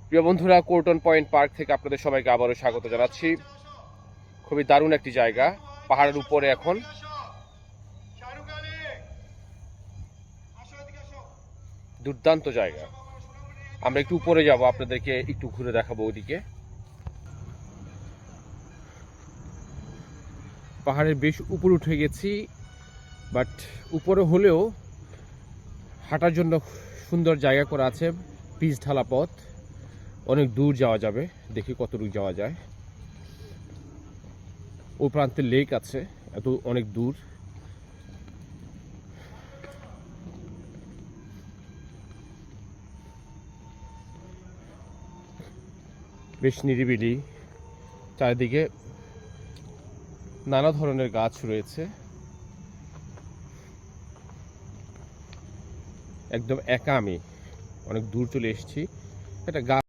প্রিয় বন্ধুরা, কোর্টন point park থেকে আপনাদের সবাইকে আবারও স্বাগত জানাচ্ছি। খুবই দারুণ একটি জায়গা, পাহাড়ের উপরে এখন। দুর্দান্ত জায়গা। আমরা একটু উপরে যাব, আপনাদেরকে একটু ঘুরে দেখাবো ওদিকে। পাহাড়ের বেশ উপরে উঠে গেছি, বাট উপরে হলেও হাঁটার জন্য সুন্দর জায়গা করা আছে, পিচ ঢালা পথ, অনেক দূর যাওয়া যাবে। দেখি কতটুকু যাওয়া যায়। ও প্রান্তে লেক আছে, এত অনেক দূর। বেশ নিরিবিলি, চারিদিকে নানা ধরনের গাছ রয়েছে। একদম একা আমি অনেক দূর চলে এসেছি। একটা গাছ